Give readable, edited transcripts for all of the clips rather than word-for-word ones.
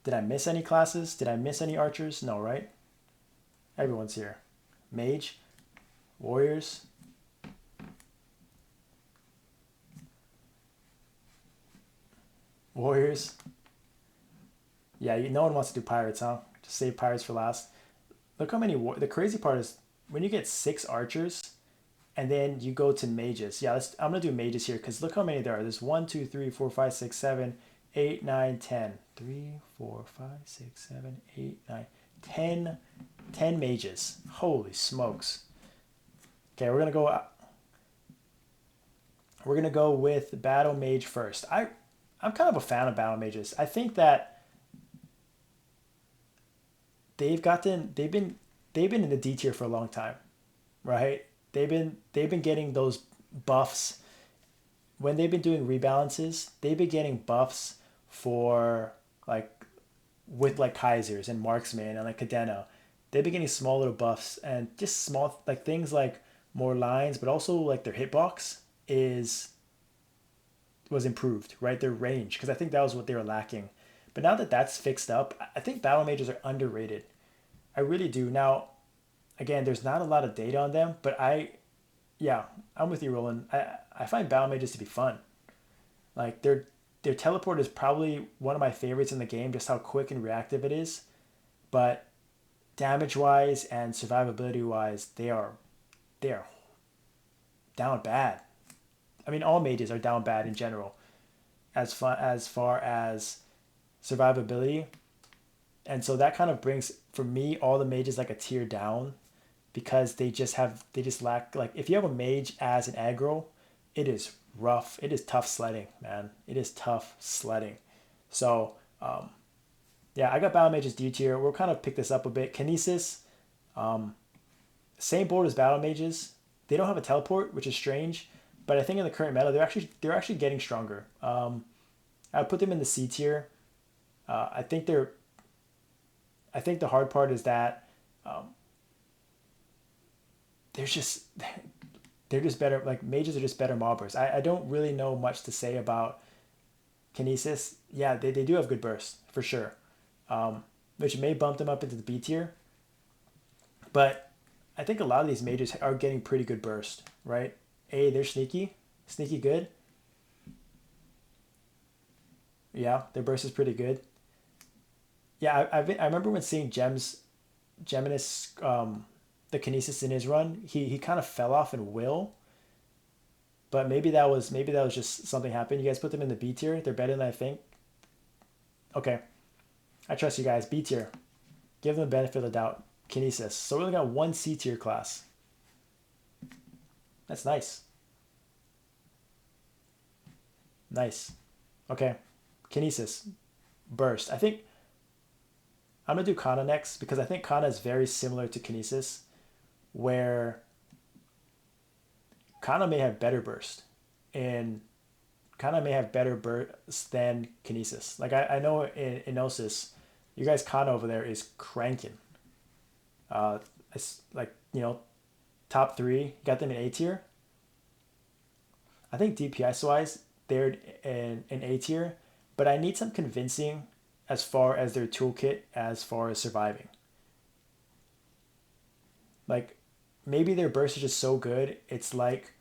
Did I miss any classes? Did I miss any archers? No, right? Everyone's here. Mage, warriors. Warriors. Yeah, no one wants to do pirates, huh? Just save pirates for last. Look how many. The crazy part is when you get 6 archers, and then you go to mages. Yeah, I'm gonna do mages here because look how many there are. There's 1, 2, 3, 4, 5, 6, 7, 8, 9, 10. 3, 4, 5, 6, 7, 8, 9, 10. 10 mages. Holy smokes. Okay, we're gonna go with battle mage first. I'm kind of a fan of battle mages. I think that they've been in the D tier for a long time, right? They've been getting those buffs when they've been doing rebalances. They've been getting buffs for like with like Kaisers and Marksman and like Cadena. They've been getting small little buffs and just small like things like more lines, but also like their hitbox is was improved, right? Their range, because I think that was what they were lacking. But now that that's fixed up, I think battle mages are underrated. I really do. Now, again, there's not a lot of data on them, but yeah, I'm with you, Roland. I find battle mages to be fun. Like their teleport is probably one of my favorites in the game, just how quick and reactive it is. But damage wise and survivability wise, they are down bad. I mean, all mages are down bad in general, as far as survivability, and so that kind of brings for me all the mages like a tier down because they just lack like if you have a mage as an aggro, it is rough. It is tough sledding, man. It is tough sledding. So yeah, I got battle mages D tier. We'll kind of pick this up a bit. Kinesis, same board as battle mages. They don't have a teleport, which is strange, but I think in the current meta they're actually getting stronger. I would put them in the C tier. I think I think the hard part is that there's just they're just better. Like mages are just better mobbers. I don't really know much to say about Kinesis. Yeah, they do have good burst for sure, which may bump them up into the B tier. But I think a lot of these mages are getting pretty good burst, right? They're sneaky, sneaky good. Yeah, their burst is pretty good. Yeah, I remember when seeing Geminus, the Kinesis in his run, he kind of fell off in will, but maybe that was just something happened. You guys put them in the B tier. They're better than I think. Okay, I trust you guys. B tier. Give them the benefit of the doubt. Kinesis. So we only got one C tier class. That's nice. Nice. Okay, Kinesis. Burst. I think I'm gonna do Kanna next because I think Kanna is very similar to Kinesis, where Kanna may have better burst, and Kanna may have better burst than Kinesis. Like I know in Gnosis, you guys Kanna over there is cranking. It's like top three. Got them in A tier. I think DPS wise they're in A tier, but I need some convincing as far as their toolkit as far as surviving. Like maybe their burst is just so good. It's like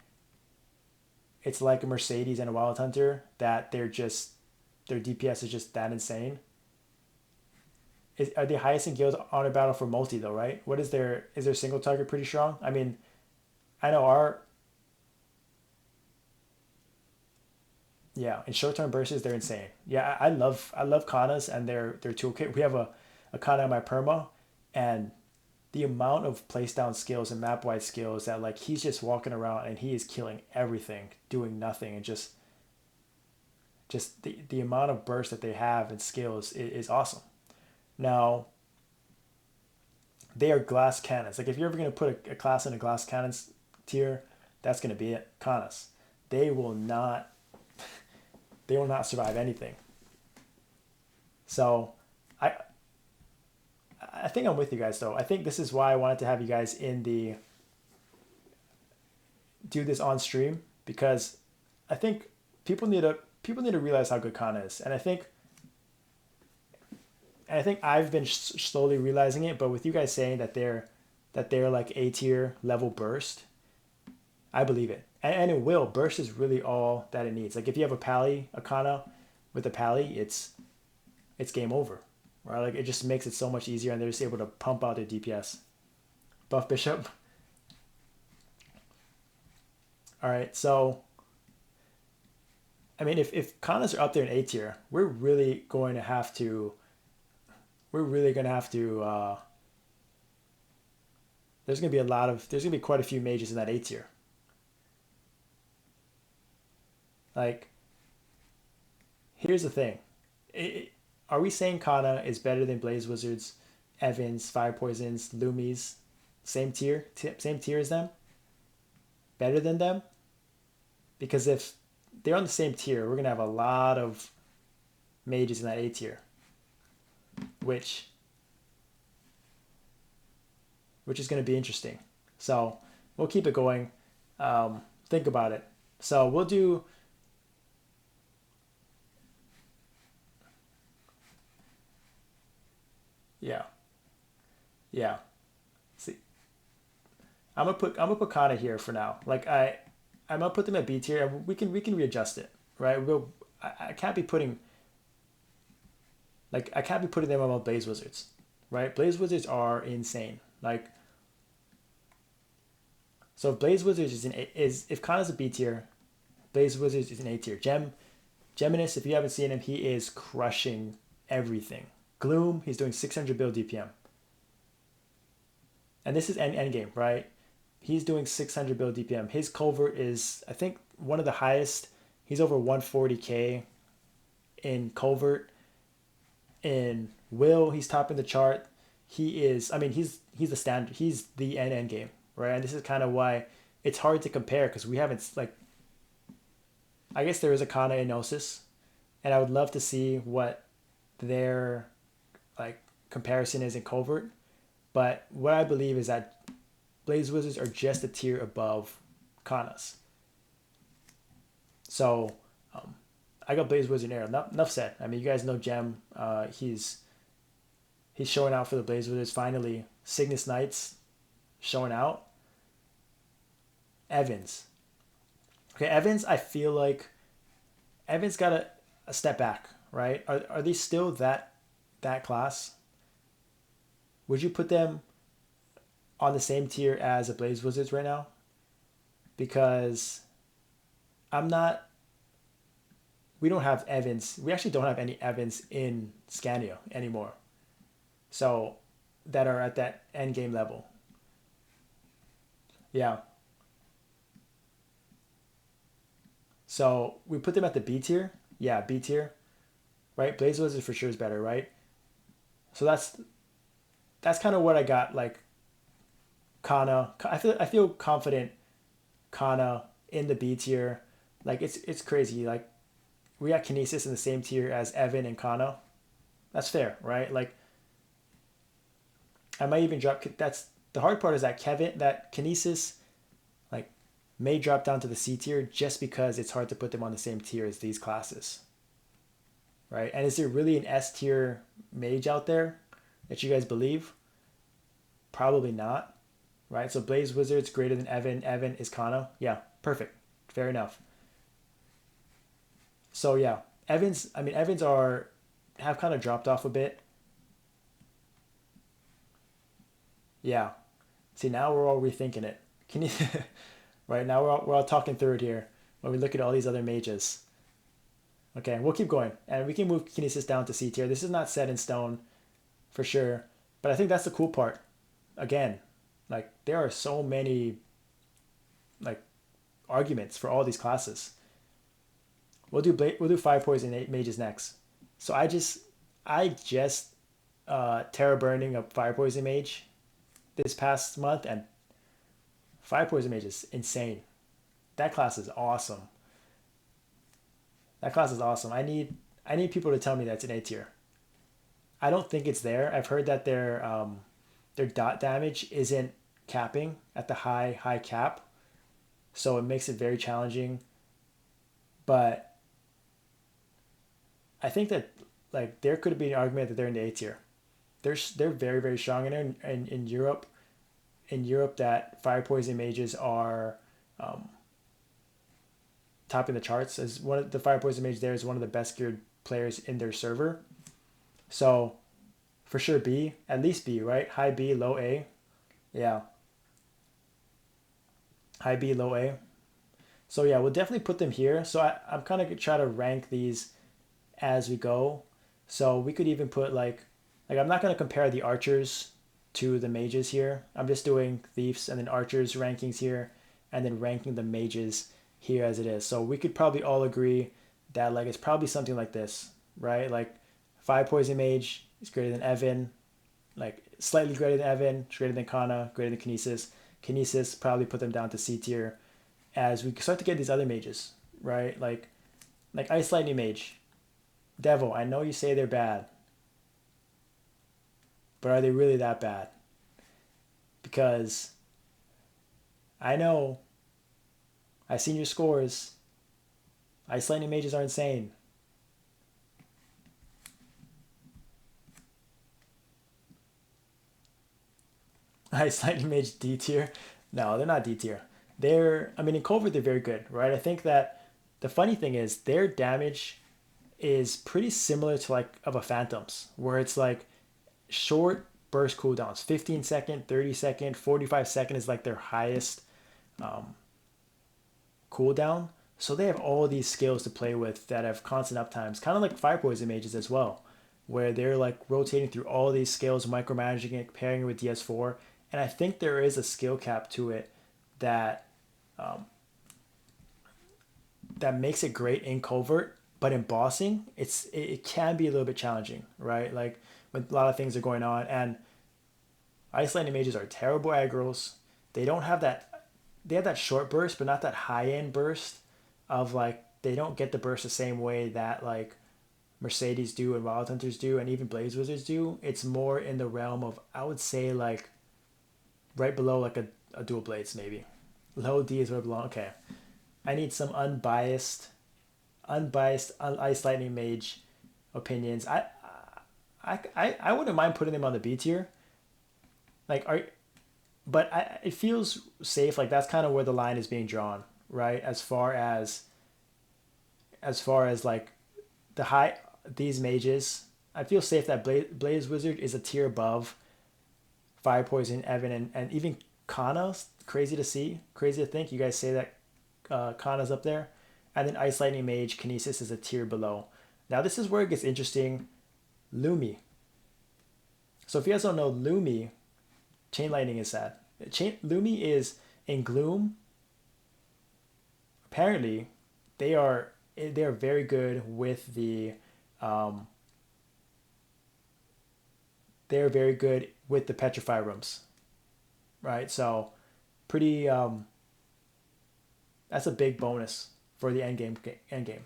a Mercedes and a Wild Hunter that their DPS is just that insane. Are they highest in guild honor battle for multi though, right? What is their single target pretty strong? I mean, I know our yeah, in short term bursts they're insane. Yeah, I love Kanas and their toolkit. We have a Kana in my perma, and the amount of place down skills and map wide skills that like he's just walking around and he is killing everything, doing nothing, and just the amount of burst that they have and skills is awesome. Now they are glass cannons. Like if you're ever gonna put a class in a glass cannons tier, that's gonna be it. Kanas. They will not they will not survive anything. So I I think I'm with you guys though. I think this is why I wanted to have you guys in the do this on stream because I think people need to realize how good Kana is, and I think And I think I've been slowly realizing it, but with you guys saying that they're like A tier level burst, I believe it. And it will. Burst is really all that it needs. Like if you have a pally, a Kanna with a pally, it's game over. Right? Like it just makes it so much easier, and they're just able to pump out their DPS. Buff Bishop. All right, so I mean, if Kannas are up there in A tier, we're really going to have to. There's going to be quite a few mages in that A tier. Like, here's the thing: are we saying Kanna is better than Blaze Wizards, Evans, Fire Poisons, Lumies, same tier as them, better than them? Because if they're on the same tier, we're gonna have a lot of mages in that A tier, which is going to be interesting. So we'll keep it going. Think about it. So we'll do. Yeah, yeah. See, I'm gonna put Kanna here for now. I'm gonna put them at B tier, and we can readjust it, right? I can't be putting I can't be putting them above Blaze Wizards, right? Blaze Wizards are insane. Like, so if Blaze Wizards is if Kanna's a B tier, Blaze Wizards is an A tier. Geminus, if you haven't seen him, he is crushing everything. Gloom, he's doing 600 build DPM. And this is end game, right? He's doing 600 build DPM. His culvert is, I think, one of the highest. He's over 140k in culvert. In will, he's topping the chart. He is, I mean, he's the standard. He's the end game, right? And this is kind of why it's hard to compare, because we haven't, like, I guess there is a Kanna in Gnosis, and I would love to see what their like comparison is in covert. But what I believe is that Blaze Wizards are just a tier above Kannas. So I got Blaze Wizard Arrow. Enough said. I mean, you guys know Gem. He's showing out for the Blaze Wizards finally. Cygnus Knights showing out. Evans. Okay, Evans, I feel like Evans got a step back, right? Are they still that class? Would you put them on the same tier as the Blaze Wizards right now? Because I'm not. We don't have Evans. We actually don't have any Evans in Scania anymore. So that are at that end game level. Yeah. So we put them at the B tier. Yeah, B tier. Right? Blaze Wizards for sure is better, right? So that's kind of what I got. Like Kanna. I feel confident Kanna in the B tier. Like it's crazy. Like we got Kinesis in the same tier as Evan and Kanna. That's fair, right? Like I might even drop. That's the hard part, is that Kinesis like may drop down to the C tier just because it's hard to put them on the same tier as these classes, right? And is there really an S tier mage out there that you guys believe? Probably not, right? So Blaze Wizards greater than Evan. Evan is Kanna. Yeah, perfect. Fair enough. So yeah, Evans. I mean, Evans have kind of dropped off a bit. Yeah. See, now we're all rethinking it. Can you? Right now we're all talking third here when we look at all these other mages. Okay, we'll keep going, and we can move Kinesis down to C tier. This is not set in stone, for sure, but I think that's the cool part. Again, like there are so many like arguments for all these classes. We'll do five poison eight mages next. So I just Terra burning a fire poison mage this past month, and fire poison mage is insane. That class is awesome. That class is awesome. I need people to tell me that's an A tier. I don't think it's there. I've heard that their dot damage isn't capping at the high cap, so it makes it very challenging. But I think that like there could be an argument that they're in the A tier. They're very very strong in Europe. In Europe, that fire poison mages are um, topping the charts as one of the fire poison mage there is one of the best geared players in their server. So for sure B, at least B, right? High B, low A. Yeah, high B, low A. So yeah, we'll definitely put them here. So I'm kind of try to rank these as we go. So we could even put like I'm not gonna compare the archers to the mages here. I'm just doing thieves and then archers rankings here, and then ranking the mages here as it is. So we could probably all agree that like it's probably something like this, right? Like five poison mage is greater than Evan, like slightly greater than Evan, greater than Kanna, greater than Kinesis. Kinesis probably put them down to C tier as we start to get these other mages, right? Like Ice Lightning Mage, Devil. I know you say they're bad, but are they really that bad? Because I know I've seen your scores. Ice Lightning Mages are insane. Ice Lightning Mage D tier? No, they're not D tier. I mean, in Covert, they're very good, right? I think that the funny thing is their damage is pretty similar to like of a Phantom's, where it's like short burst cooldowns 15-second, 30-second, 45-second is like their highest um, cooldown. So they have all these skills to play with that have constant uptimes, kind of like fire poison mages as well, where they're like rotating through all these skills, micromanaging it, pairing it with DS4. And I think there is a skill cap to it that um, that makes it great in covert, but in bossing, it can be a little bit challenging, right? Like when a lot of things are going on, and Icelandic mages are terrible aggros. They don't have that. They have that short burst, but not that high end burst of like they don't get the burst the same way that like Mercedes do and Wild Hunters do and even Blaze Wizards do. It's more in the realm of I would say like right below like a dual blades maybe. Low D is where it belongs. Okay. I need some unbiased Ice Lightning Mage opinions. I wouldn't mind putting them on the B tier. Like are but it feels safe. Like that's kind of where the line is being drawn, right? As far as like the high these mages, I feel safe that Blaze Wizard is a tier above Fire Poison, Evan, and even Kanna's crazy to see, crazy to think. You guys say that Kanna's up there, and then Ice Lightning Mage Kinesis is a tier below. Now this is where it gets interesting. Lumi. So if you guys don't know, Lumi, Chain Lightning is sad. Lumi is in Gloom. Apparently, they are very good with the um, they're very good with the petrify rooms, right? So pretty that's a big bonus for the end game.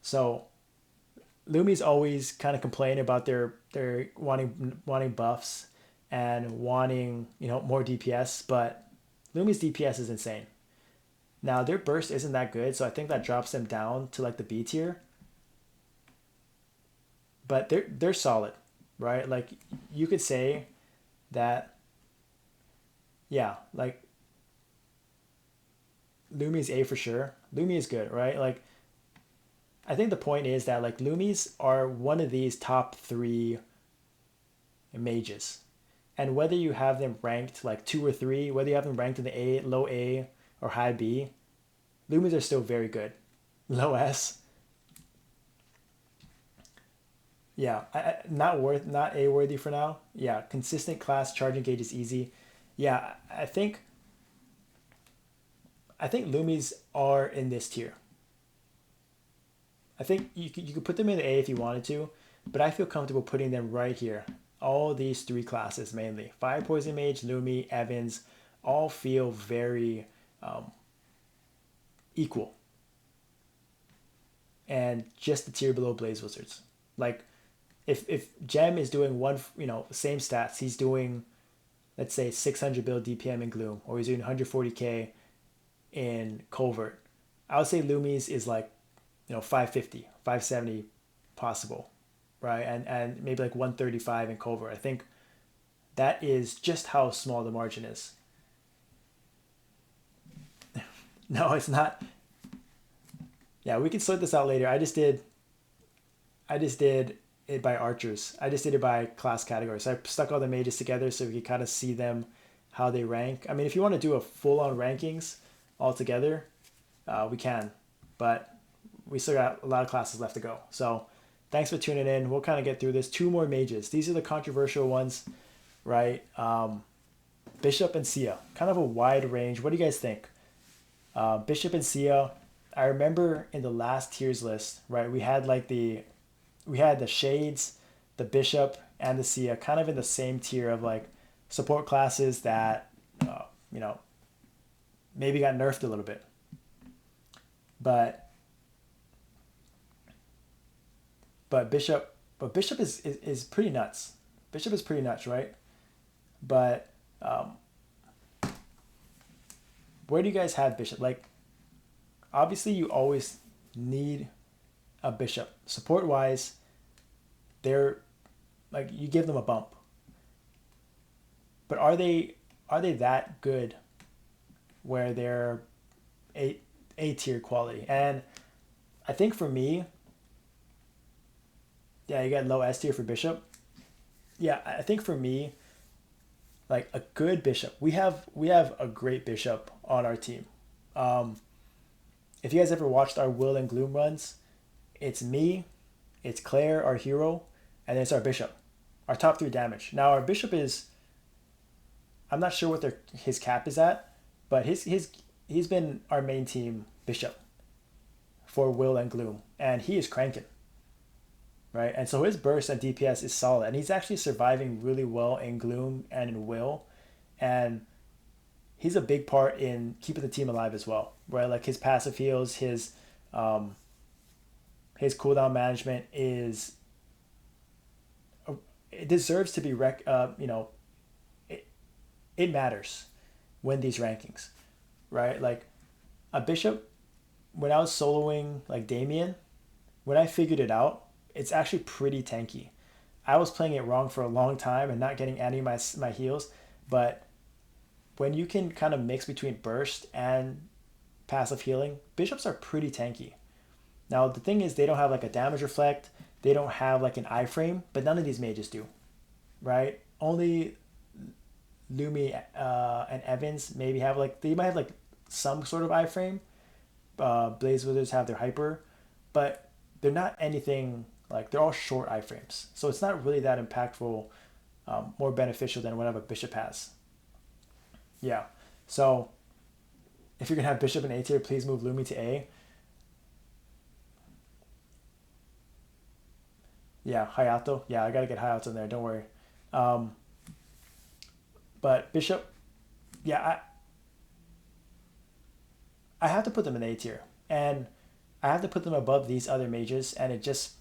So Lumi's always kind of complain about their wanting buffs and wanting more DPS, but Lumi's DPS is insane. Now their burst isn't that good, so I think that drops them down to like the B tier. But they're solid, right? Like you could say that, yeah, like Lumi's A for sure. Lumi is good, right? Like I think the point is that like Lumis are one of these top three mages. And whether you have them ranked like two or three, whether you have them ranked in the A, low A, or high B, Lumis are still very good. Low S, yeah, not A worthy for now. Yeah, consistent class charging gauge is easy. Yeah, I think Lumis are in this tier. I think you could put them in the A if you wanted to, but I feel comfortable putting them right here. All these three classes mainly. Fire Poison Mage, Lumi, Evans, all feel very um, equal. And just the tier below Blaze Wizards. Like if Gem is doing same stats, he's doing let's say 600 build DPM in Gloom, or he's doing 140k in Covert. I would say Lumi's is like 550, 570 possible, right? And maybe like 135 in covert. I think that is just how small the margin is. No, it's not. Yeah, we can sort this out later. I just did it by archers. I just did it by class category. So I stuck all the mages together so we could kind of see them, how they rank. I mean, if you want to do a full-on rankings all together, we can. But we still got a lot of classes left to go. So thanks for tuning in. We'll kind of get through this. 2 more mages. These are the controversial ones, right? Bishop and Sia. Kind of a wide range. What do you guys think? Bishop and Sia. I remember in the last tiers list, right? We had the Shades, the Bishop, and the Sia kind of in the same tier of like support classes that, you know, maybe got nerfed a little bit. But Bishop is pretty nuts. Bishop is pretty nuts, right? But where do you guys have Bishop? Like, obviously you always need a Bishop. Support wise, they're like, you give them a bump. But are they that good where they're A tier quality? And I think for me, yeah, you got low S tier for Bishop. Yeah, I think for me, like a good Bishop, we have a great Bishop on our team. If you guys ever watched our Will and Gloom runs, it's me, it's Claire, our hero, and then it's our Bishop, our top 3 damage. Now our Bishop is, I'm not sure what his cap is at, but he's been our main team Bishop for Will and Gloom, and he is cranking, right? And so his burst and DPS is solid, and he's actually surviving really well in Gloom and in Will, and he's a big part in keeping the team alive as well, right? Like his passive heals, his cooldown management is, it deserves to be it matters when these rankings, right? Like a Bishop, when I was soloing like Damien, when I figured it out, it's actually pretty tanky. I was playing it wrong for a long time and not getting any of my heals, but when you can kind of mix between burst and passive healing, Bishops are pretty tanky. Now the thing is, they don't have like a damage reflect, they don't have like an iframe, but none of these mages do, right? Only Lumi and Evans maybe have like, they might have like some sort of iframe. Blaze Wizards have their hyper, but they're not anything like, they're all short iframes, so it's not really that impactful, more beneficial than whatever Bishop has. Yeah, so if you're gonna have Bishop in A tier, please move Lumi to A. Yeah, Hayato. Yeah, I gotta get Hayato in there. Don't worry. But Bishop, yeah, I have to put them in A tier, and I have to put them above these other mages, and it just,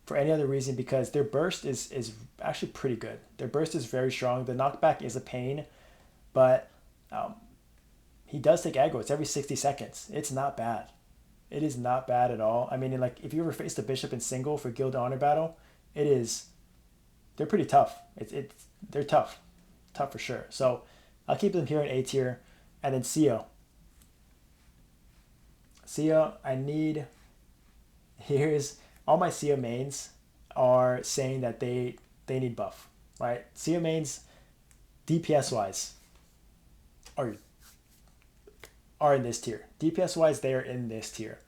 for any other reason, because their burst is actually pretty good. Their burst is very strong. The knockback is a pain, but he does take aggro. It's every 60 seconds. It's not bad. It is not bad at all. I mean, like, if you ever faced a Bishop in single for Guild Honor battle, they're pretty tough. They're tough. Tough for sure. So I'll keep them here in A tier. And then Sia, here's all my Sia mains are saying that they need buff, right? Sia mains, DPS wise, are in this tier. DPS wise, they are in this tier,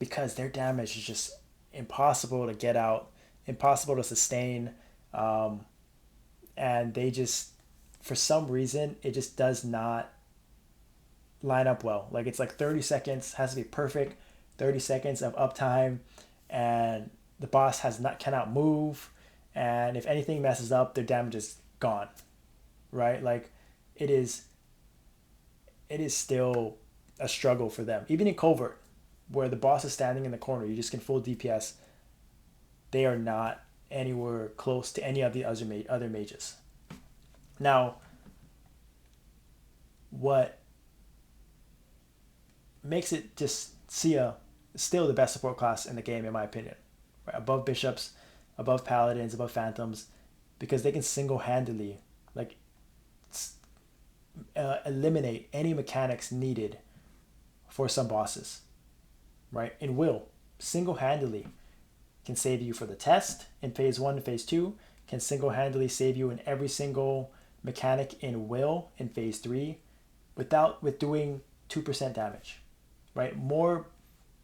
because their damage is just impossible to get out, impossible to sustain, and they just, for some reason, it just does not line up well. Like, it's like 30 seconds has to be perfect, 30 seconds of uptime, and the boss cannot move, and if anything messes up, their damage is gone, right? Like, it is still a struggle for them. Even in covert, where the boss is standing in the corner, you just can full DPS, they are not anywhere close to any of the other mages. Now, what makes it just Sia still the best support class in the game, in my opinion. Right? Above bishops, above paladins, above phantoms, because they can single-handedly like eliminate any mechanics needed for some bosses. Right? In Will, single-handedly can save you for the test in phase 1 and phase 2, can single-handedly save you in every single mechanic in Will in phase 3 with doing 2% damage. Right? More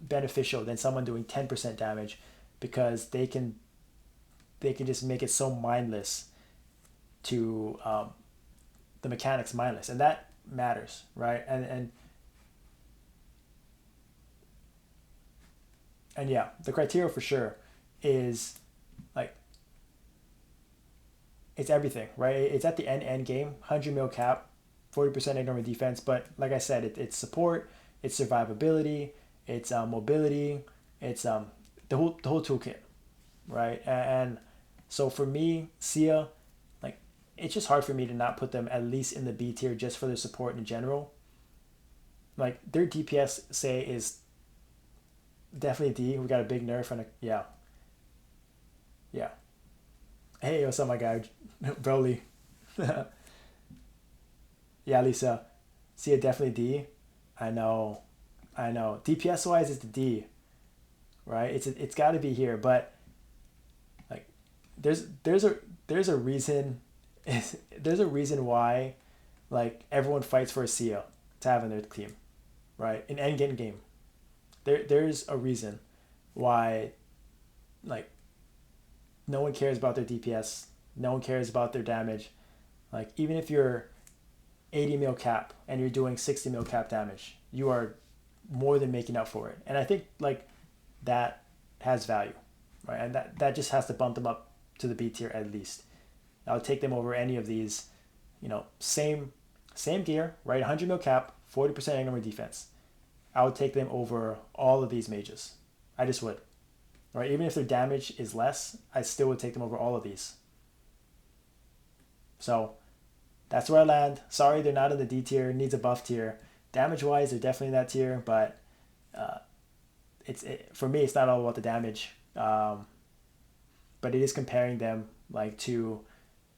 beneficial than someone doing 10% damage, because they can just make it so mindless to the mechanics mindless, and that matters, right? And yeah, the criteria for sure is like it's everything, right? It's at the end game, 100 mil cap, 40% ignore defense, but like I said, it's support, it's survivability, it's mobility, it's the whole toolkit, right? And so for me, Sia, like it's just hard for me to not put them at least in the B tier just for their support in general. Like their DPS say is definitely D. We got a big nerf and yeah, yeah. Hey, what's up, my guy, Broly? Yeah, Lisa. Sia definitely D. I know, I know. DPS wise, it's the D, right? It's got to be here, but like there's a reason there's a reason why like everyone fights for a Sia to have in their team, right? In endgame game, there's a reason why like no one cares about their DPS, no one cares about their damage. Like even if you're 80 mil cap and you're doing 60 mil cap damage, you are more than making up for it. And I think like that has value, right? And that just has to bump them up to the B tier at least. I'll take them over any of these, same gear, right? 100 mil cap, 40% ignore defense. I would take them over all of these mages. I just would, right? Even if their damage is less, I still would take them over all of these. So that's where I land. Sorry, they're not in the D tier. Needs a buff tier. Damage wise, they're definitely in that tier, but for me, it's not all about the damage. But it is comparing them like to,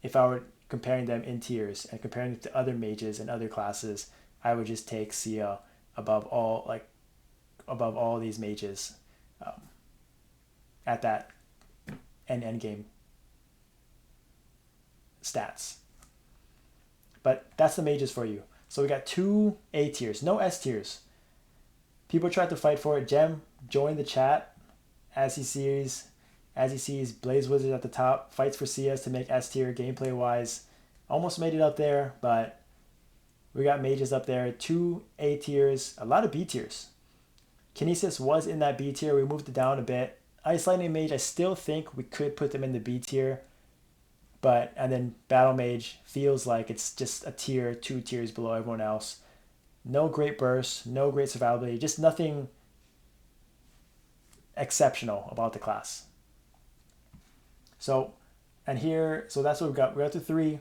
if I were comparing them in tiers and comparing it to other mages and other classes, I would just take Sia above all these mages at that end game stats. But that's the mages for you. So we got 2 A tiers, no S tiers. People tried to fight for it. Jem joined the chat as he sees Blaze Wizard at the top, fights for CS to make S tier gameplay wise. Almost made it up there, but we got mages up there. 2 A tiers, a lot of B tiers. Kinesis was in that B tier. We moved it down a bit. Ice Lightning Mage, I still think we could put them in the B tier. And then Battle Mage feels like it's just a tier, 2 tiers below everyone else. No great burst, no great survivability, just nothing exceptional about the class. So that's what we've got. We're up to 3.